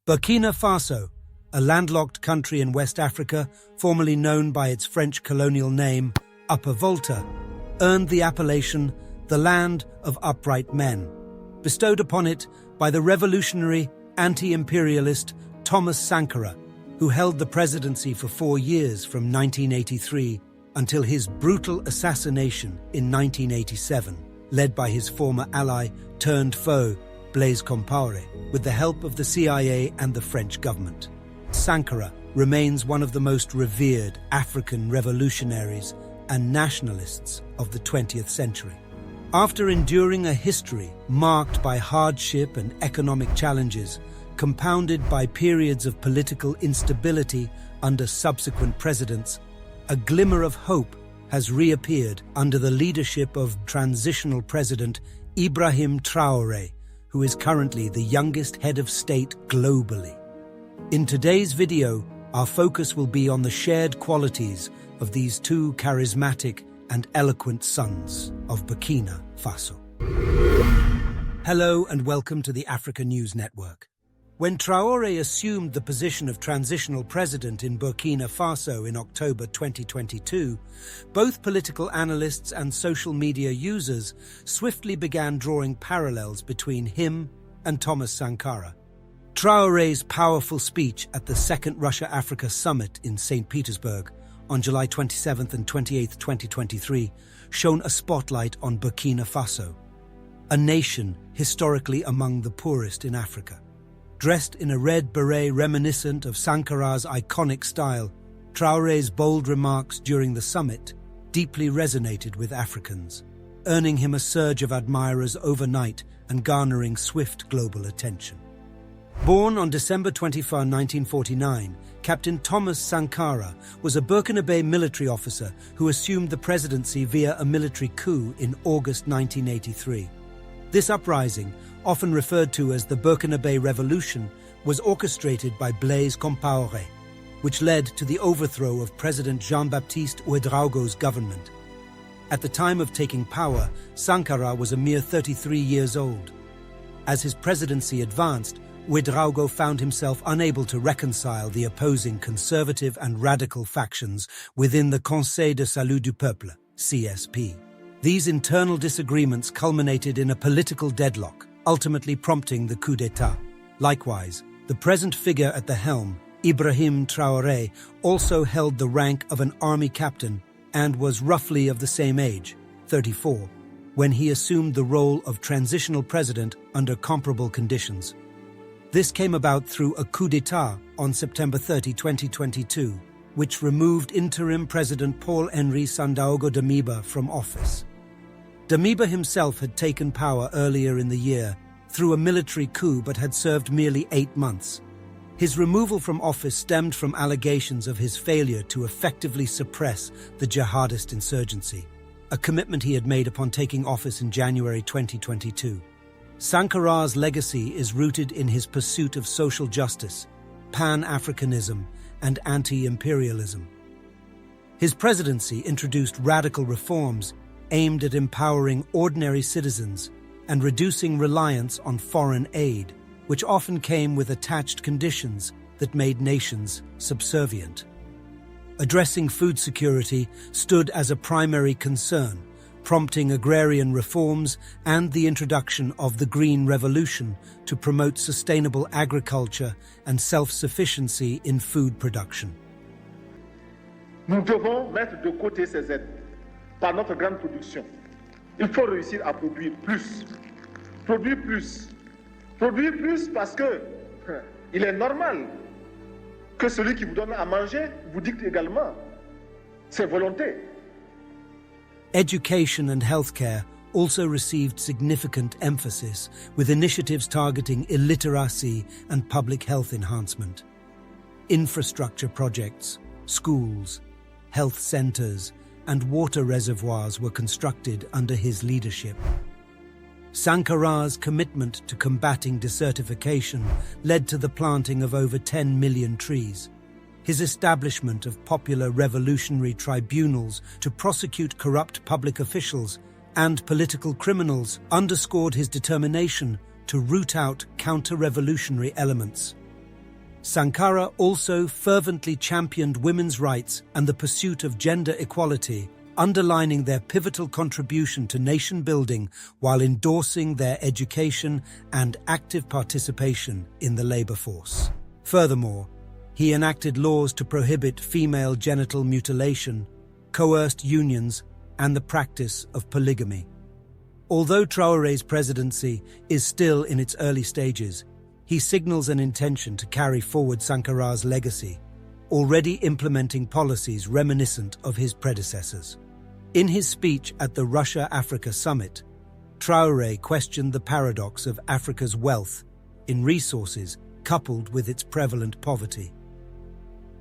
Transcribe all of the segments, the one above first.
Burkina Faso, a landlocked country in West Africa, formerly known by its French colonial name, Upper Volta, earned the appellation the Land of Upright Men, bestowed upon it by the revolutionary anti-imperialist Thomas Sankara, who held the presidency for 4 years from 1983 until his brutal assassination in 1987, led by his former ally turned foe, Blaise Compaoré, with the help of the CIA and the French government. Sankara remains one of the most revered African revolutionaries and nationalists of the 20th century. After enduring a history marked by hardship and economic challenges, compounded by periods of political instability under subsequent presidents, a glimmer of hope has reappeared under the leadership of transitional president Ibrahim Traore, who is currently the youngest head of state globally. In today's video, our focus will be on the shared qualities of these two charismatic and eloquent sons of Burkina Faso. Hello and welcome to the Africa News Network. When Traore assumed the position of transitional president in Burkina Faso in October 2022, both political analysts and social media users swiftly began drawing parallels between him and Thomas Sankara. Traore's powerful speech at the Second Russia-Africa Summit in St. Petersburg on July 27 and 28, 2023, shone a spotlight on Burkina Faso, a nation historically among the poorest in Africa. Dressed in a red beret reminiscent of Sankara's iconic style, Traore's bold remarks during the summit deeply resonated with Africans, earning him a surge of admirers overnight and garnering swift global attention. Born on December 25, 1949, Captain Thomas Sankara was a Burkinabe military officer who assumed the presidency via a military coup in August 1983. This uprising, often referred to as the Burkinabe Revolution, was orchestrated by Blaise Compaoré, which led to the overthrow of President Jean-Baptiste Ouédraogo's government. At the time of taking power, Sankara was a mere 33 years old. As his presidency advanced, Ouédraogo found himself unable to reconcile the opposing conservative and radical factions within the Conseil de Salut du Peuple, CSP. These internal disagreements culminated in a political deadlock, ultimately prompting the coup d'état. Likewise, the present figure at the helm, Ibrahim Traore, also held the rank of an army captain and was roughly of the same age, 34, when he assumed the role of transitional president under comparable conditions. This came about through a coup d'état on September 30, 2022, which removed interim President Paul-Henri Sandaogo Damiba from office. Damiba himself had taken power earlier in the year through a military coup but had served merely 8 months. His removal from office stemmed from allegations of his failure to effectively suppress the jihadist insurgency, a commitment he had made upon taking office in January 2022. Sankara's legacy is rooted in his pursuit of social justice, Pan-Africanism, and anti-imperialism. His presidency introduced radical reforms aimed at empowering ordinary citizens and reducing reliance on foreign aid, which often came with attached conditions that made nations subservient. Addressing food security stood as a primary concern, prompting agrarian reforms and the introduction of the Green Revolution to promote sustainable agriculture and self-sufficiency in food production. Nous devons mettre de côté ces aides par notre grande production. Il faut réussir à produire plus. Produire plus. Produire plus parce que il est normal que celui qui vous donne à manger vous dicte également ses volontés. Education and healthcare also received significant emphasis, with initiatives targeting illiteracy and public health enhancement. Infrastructure projects, schools, health centers, and water reservoirs were constructed under his leadership. Sankara's commitment to combating desertification led to the planting of over 10 million trees. His establishment of popular revolutionary tribunals to prosecute corrupt public officials and political criminals underscored his determination to root out counter-revolutionary elements. Sankara also fervently championed women's rights and the pursuit of gender equality, underlining their pivotal contribution to nation building while endorsing their education and active participation in the labor force. Furthermore, he enacted laws to prohibit female genital mutilation, coerced unions, and the practice of polygamy. Although Traore's presidency is still in its early stages, he signals an intention to carry forward Sankara's legacy, already implementing policies reminiscent of his predecessors. In his speech at the Russia-Africa Summit, Traore questioned the paradox of Africa's wealth in resources coupled with its prevalent poverty.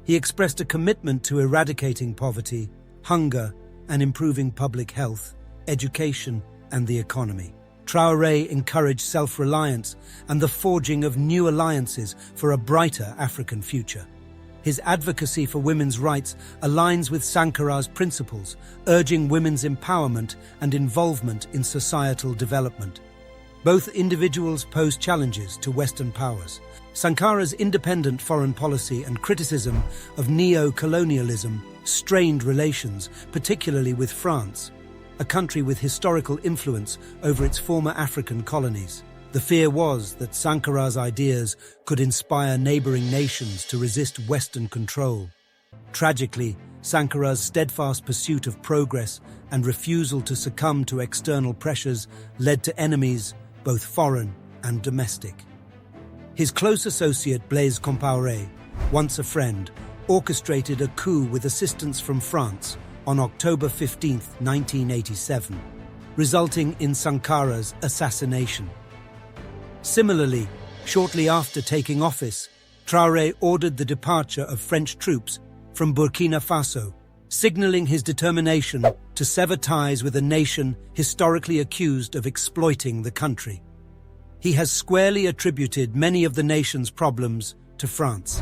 He expressed a commitment to eradicating poverty, hunger, and improving public health, education, and the economy. Traore encouraged self-reliance and the forging of new alliances for a brighter African future. His advocacy for women's rights aligns with Sankara's principles, urging women's empowerment and involvement in societal development. Both individuals pose challenges to Western powers. Sankara's independent foreign policy and criticism of neo-colonialism strained relations, particularly with France, a country with historical influence over its former African colonies. The fear was that Sankara's ideas could inspire neighboring nations to resist Western control. Tragically, Sankara's steadfast pursuit of progress and refusal to succumb to external pressures led to enemies, both foreign and domestic. His close associate Blaise Compaoré, once a friend, orchestrated a coup with assistance from France on October 15, 1987, resulting in Sankara's assassination. Similarly, shortly after taking office, Traoré ordered the departure of French troops from Burkina Faso, signaling his determination to sever ties with a nation historically accused of exploiting the country. He has squarely attributed many of the nation's problems to France.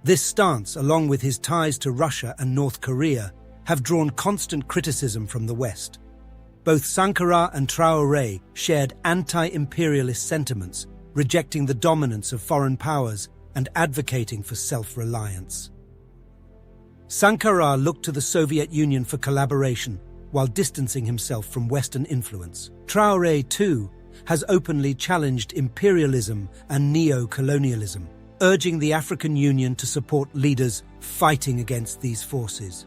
This stance, along with his ties to Russia and North Korea, have drawn constant criticism from the West. Both Sankara and Traoré shared anti-imperialist sentiments, rejecting the dominance of foreign powers and advocating for self-reliance. Sankara looked to the Soviet Union for collaboration while distancing himself from Western influence. Traoré, too, has openly challenged imperialism and neo-colonialism, urging the African Union to support leaders fighting against these forces.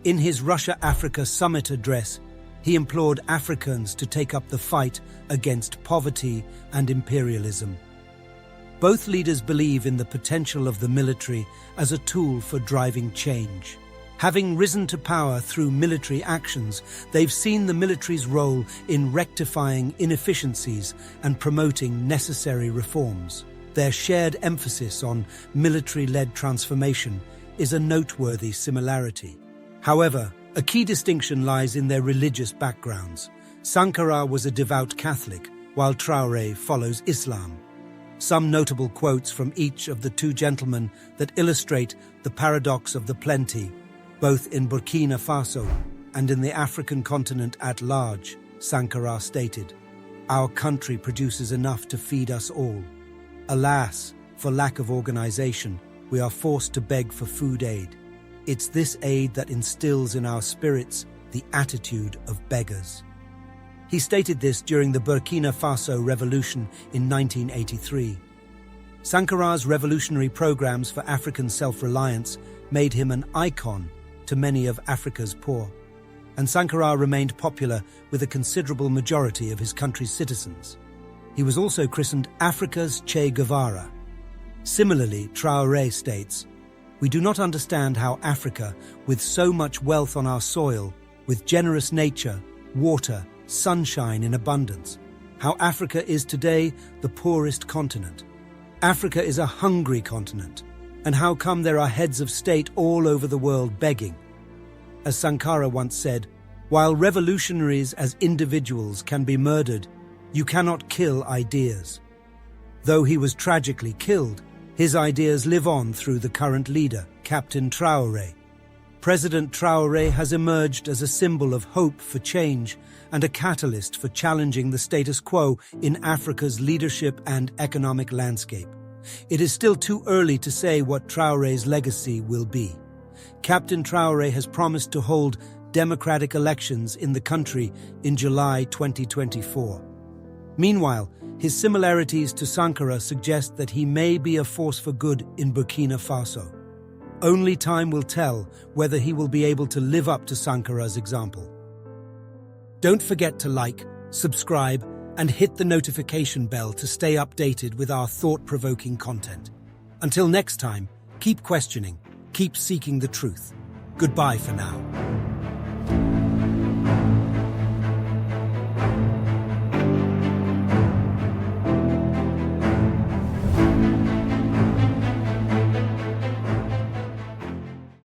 In his Russia-Africa Summit address, he implored Africans to take up the fight against poverty and imperialism. Both leaders believe in the potential of the military as a tool for driving change. Having risen to power through military actions, they've seen the military's role in rectifying inefficiencies and promoting necessary reforms. Their shared emphasis on military-led transformation is a noteworthy similarity. However, a key distinction lies in their religious backgrounds. Sankara was a devout Catholic, while Traoré follows Islam. Some notable quotes from each of the two gentlemen that illustrate the paradox of the plenty, both in Burkina Faso and in the African continent at large. Sankara stated, "Our country produces enough to feed us all. Alas, for lack of organization, we are forced to beg for food aid. It's this aid that instills in our spirits the attitude of beggars." He stated this during the Burkina Faso Revolution in 1983. Sankara's revolutionary programs for African self-reliance made him an icon to many of Africa's poor, and Sankara remained popular with a considerable majority of his country's citizens. He was also christened Africa's Che Guevara. Similarly, Traoré states, "We do not understand how Africa, with so much wealth on our soil, with generous nature, water, sunshine in abundance, how Africa is today the poorest continent. Africa is a hungry continent, and how come there are heads of state all over the world begging?" As Sankara once said, "While revolutionaries as individuals can be murdered, you cannot kill ideas." Though he was tragically killed, his ideas live on through the current leader, Captain Traoré. President Traoré has emerged as a symbol of hope for change and a catalyst for challenging the status quo in Africa's leadership and economic landscape. It is still too early to say what Traore's legacy will be. Captain Traore has promised to hold democratic elections in the country in July 2024. Meanwhile, his similarities to Sankara suggest that he may be a force for good in Burkina Faso. Only time will tell whether he will be able to live up to Sankara's example. Don't forget to like, subscribe, and hit the notification bell to stay updated with our thought-provoking content. Until next time, keep questioning, keep seeking the truth. Goodbye for now.